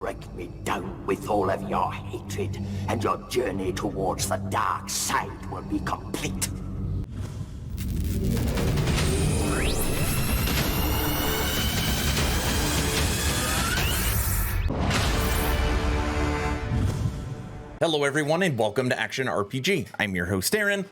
Break me down with all of your hatred, and your journey towards the dark side will be complete. Hello everyone and welcome to Action RPG. I'm your host Aaron,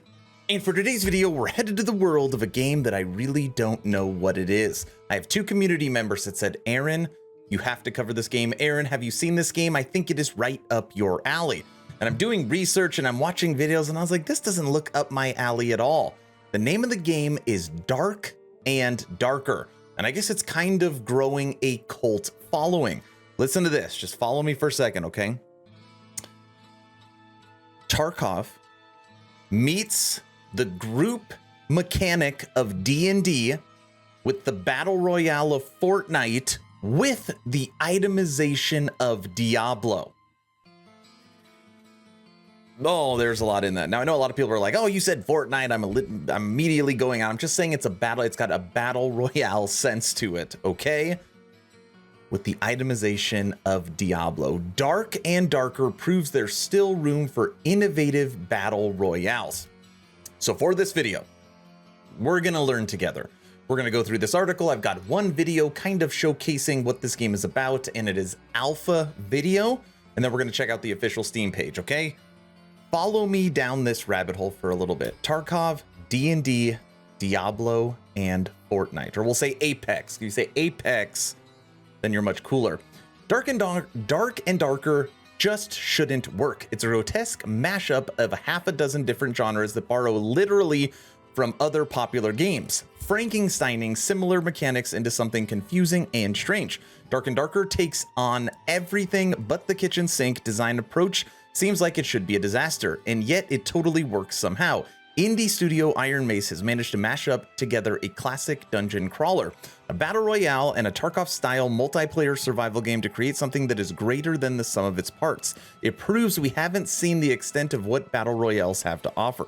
and for today's video we're headed to the world of a game that I really don't know what it is. I have two community members that said, Aaron, you have to cover this game. Aaron, have you seen this game? I think it is right up your alley. And I'm doing research and I'm watching videos and I was like, this doesn't look up my alley at all. The name of the game is Dark and Darker, and I guess it's kind of growing a cult following. Listen to this, just follow me for a second, okay? Tarkov meets the group mechanic of D&D with the battle royale of Fortnite with the itemization of Diablo. Oh, there's a lot in that. Now I know a lot of people are like, oh, you said Fortnite, I'm immediately going out. I'm just saying it's a battle, it's got a battle royale sense to it, okay? With the itemization of Diablo. Dark and Darker proves there's still room for innovative battle royales. So for this video, we're gonna learn together. We're gonna go through this article. I've got one video kind of showcasing what this game is about, and it is alpha video, and then we're gonna check out the official Steam page, okay? Follow me down this rabbit hole for a little bit. Tarkov, D&D, Diablo, and Fortnite, or we'll say Apex. You say Apex, then you're much cooler. Dark and Darker just shouldn't work. It's a grotesque mashup of half a dozen different genres that borrow literally from other popular games, Frankensteining similar mechanics into something confusing and strange. Dark and Darker takes on everything but the kitchen sink design approach. Seems like it should be a disaster, and yet it totally works somehow. Indie studio Ironmace has managed to mash up together a classic dungeon crawler, a battle royale, and a Tarkov-style multiplayer survival game to create something that is greater than the sum of its parts. It proves we haven't seen the extent of what battle royales have to offer.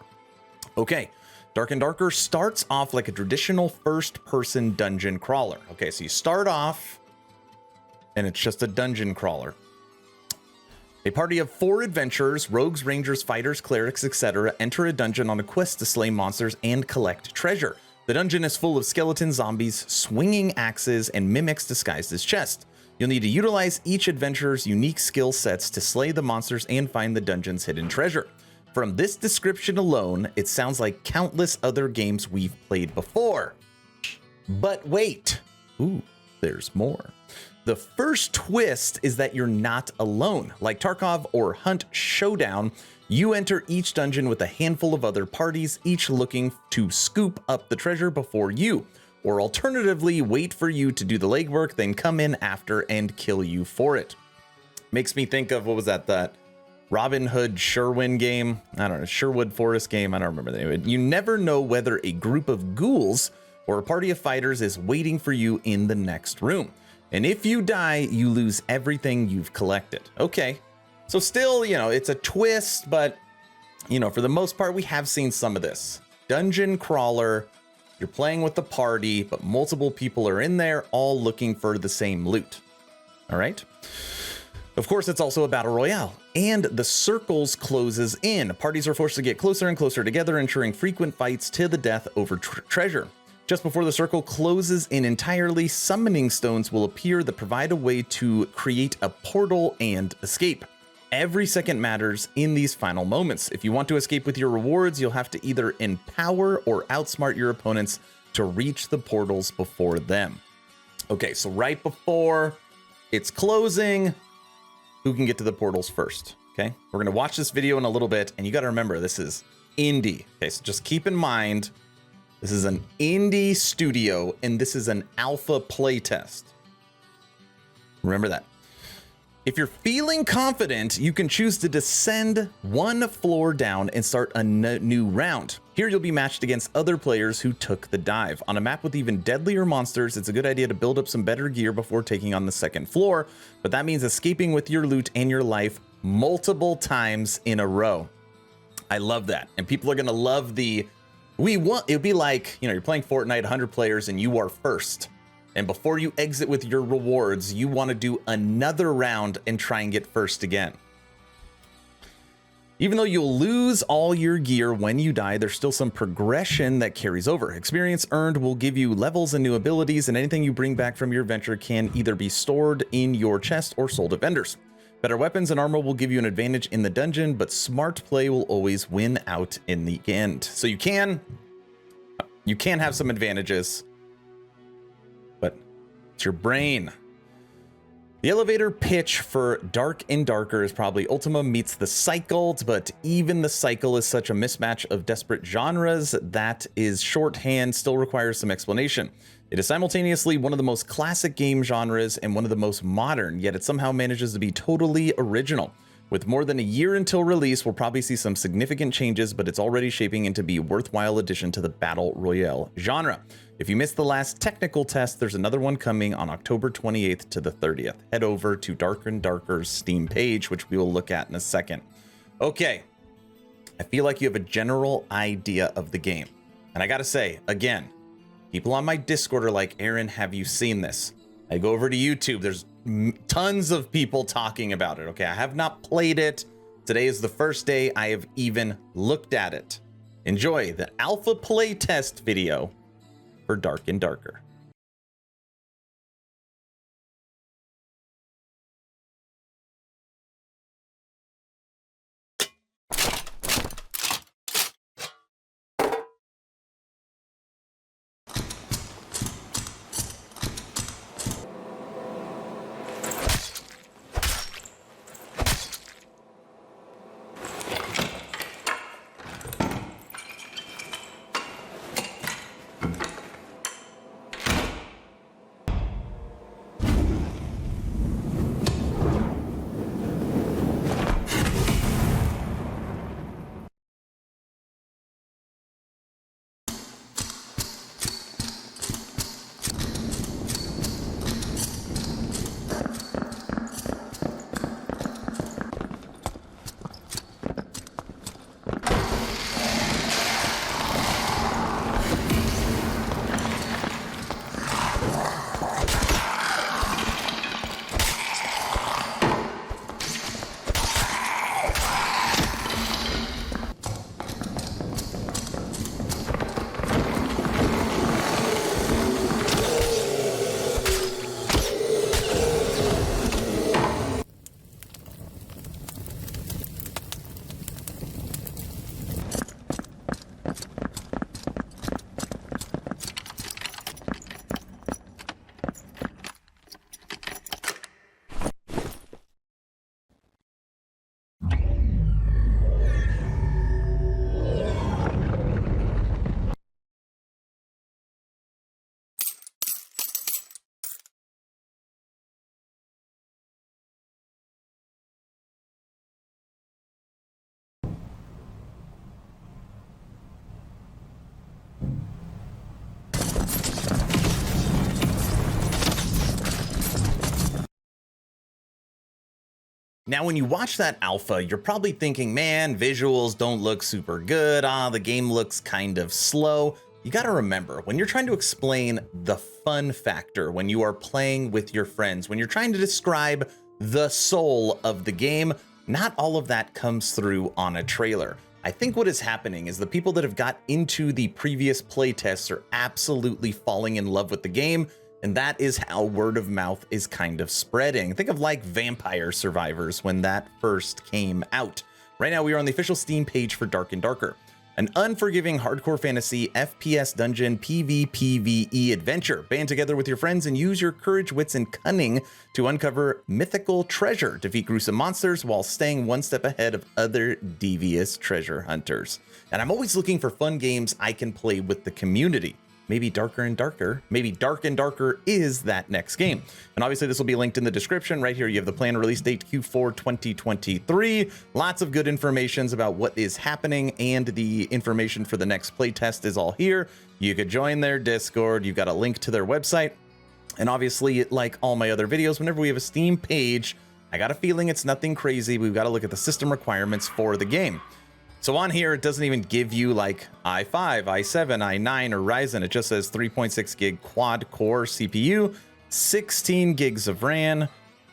Okay, Dark and Darker starts off like a traditional first-person dungeon crawler. Okay, so you start off, and it's just a dungeon crawler. A party of 4 adventurers, rogues, rangers, fighters, clerics, etc. enter a dungeon on a quest to slay monsters and collect treasure. The dungeon is full of skeleton zombies, swinging axes, and mimics disguised as chests. You'll need to utilize each adventurer's unique skill sets to slay the monsters and find the dungeon's hidden treasure. From this description alone, it sounds like countless other games we've played before. But wait, ooh, there's more. The first twist is that you're not alone. Like Tarkov or Hunt Showdown, you enter each dungeon with a handful of other parties, each looking to scoop up the treasure before you, or alternatively, wait for you to do the legwork, then come in after and kill you for it. Makes me think of, what was that Robin Hood Sherwin game? I don't know, Sherwood Forest game, I don't remember the name of it. You never know whether a group of ghouls or a party of fighters is waiting for you in the next room. And if you die, you lose everything you've collected. Okay, so still, you know, it's a twist, but, you know, for the most part, we have seen some of this. Dungeon crawler, you're playing with the party, but multiple people are in there, all looking for the same loot. All right. Of course, it's also a battle royale, and the circles closes in. Parties are forced to get closer and closer together, ensuring frequent fights to the death over treasure. Just before the circle closes in entirely, summoning stones will appear that provide a way to create a portal and escape. Every second matters in these final moments. If you want to escape with your rewards, you'll have to either empower or outsmart your opponents to reach the portals before them. Okay, so right before it's closing, who can get to the portals first? Okay, we're gonna watch this video in a little bit, and you gotta remember, this is indie. Okay, so just keep in mind, this is an indie studio, and this is an alpha playtest. Remember that. If you're feeling confident, you can choose to descend one floor down and start a new round. Here you'll be matched against other players who took the dive. On a map with even deadlier monsters, it's a good idea to build up some better gear before taking on the second floor, but that means escaping with your loot and your life multiple times in a row. I love that, and people are gonna love the... it'd be like, you know, you're playing Fortnite, 100 players, and you are first. And before you exit with your rewards, you want to do another round and try and get first again. Even though you'll lose all your gear when you die, there's still some progression that carries over. Experience earned will give you levels and new abilities, and anything you bring back from your adventure can either be stored in your chest or sold to vendors. Better weapons and armor will give you an advantage in the dungeon, but smart play will always win out in the end. So you can have some advantages, but it's your brain. The elevator pitch for Dark and Darker is probably Ultima meets the Cycle, but even the Cycle is such a mismatch of desperate genres that is shorthand still requires some explanation. It is simultaneously one of the most classic game genres and one of the most modern, yet it somehow manages to be totally original. With more than a year until release, we'll probably see some significant changes, but it's already shaping into be a worthwhile addition to the Battle Royale genre. If you missed the last technical test, there's another one coming on October 28th to the 30th. Head over to Dark and Darker's Steam page, which we will look at in a second. Okay, I feel like you have a general idea of the game. And I gotta say, again, people on my Discord are like, Aaron, have you seen this? I go over to YouTube, there's tons of people talking about it. Okay, I have not played it. Today is the first day I have even looked at it. Enjoy the alpha playtest video for Dark and Darker. Now, when you watch that alpha, you're probably thinking, man, visuals don't look super good. The game looks kind of slow. You got to remember, when you're trying to explain the fun factor, when you are playing with your friends, when you're trying to describe the soul of the game, not all of that comes through on a trailer. I think what is happening is the people that have got into the previous playtests are absolutely falling in love with the game, and that is how word of mouth is kind of spreading. Think of like Vampire Survivors when that first came out. Right now we are on the official Steam page for Dark and Darker, an unforgiving hardcore fantasy FPS dungeon PvPvE adventure. Band together with your friends and use your courage, wits, and cunning to uncover mythical treasure, defeat gruesome monsters while staying one step ahead of other devious treasure hunters. And I'm always looking for fun games I can play with the community. Maybe Darker and Darker, maybe Dark and Darker is that next game. And obviously this will be linked in the description. Right here you have the planned release date, Q4 2023. Lots of good information about what is happening, and the information for the next playtest is all here. You could join their Discord, you've got a link to their website. And obviously, like all my other videos, whenever we have a Steam page, I got a feeling it's nothing crazy. We've got to look at the system requirements for the game. So on here, it doesn't even give you like i5, i7, i9, or Ryzen. It just says 3.6 gig quad core CPU, 16 gigs of RAM,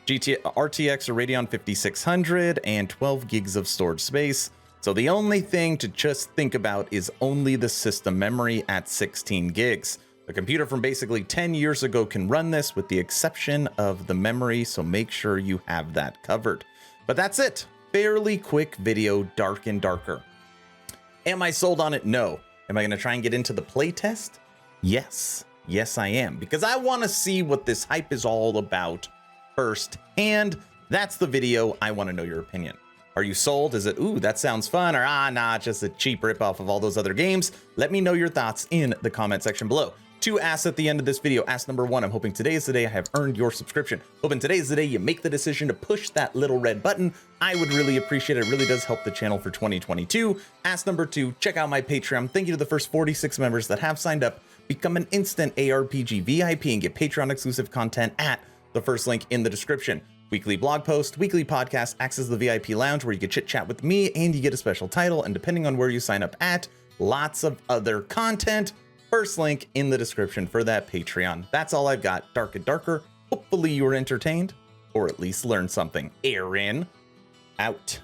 RTX or Radeon 5600, and 12 gigs of storage space. So the only thing to just think about is only the system memory at 16 gigs. A computer from basically 10 years ago can run this with the exception of the memory, so make sure you have that covered. But that's it. Fairly quick video, dark and darker. Am I sold on it? No. Am I going to try and get into the playtest? Yes. Yes, I am. Because I want to see what this hype is all about first. And that's the video. I want to know your opinion. Are you sold? Is it, ooh, that sounds fun? Or, nah, just a cheap ripoff of all those other games? Let me know your thoughts in the comment section below. 2 asks at the end of this video. Ask number 1, I'm hoping today is the day I have earned your subscription. Hoping today is the day you make the decision to push that little red button. I would really appreciate it. It really does help the channel for 2022. Ask number 2, check out my Patreon. Thank you to the first 46 members that have signed up. Become an instant ARPG VIP and get Patreon exclusive content at the first link in the description. Weekly blog post, weekly podcast, access to the VIP lounge where you get chit chat with me and you get a special title. And depending on where you sign up at, lots of other content. First link in the description for that Patreon. That's all I've got. Dark and darker. Hopefully you were entertained or at least learned something. Aaron, out.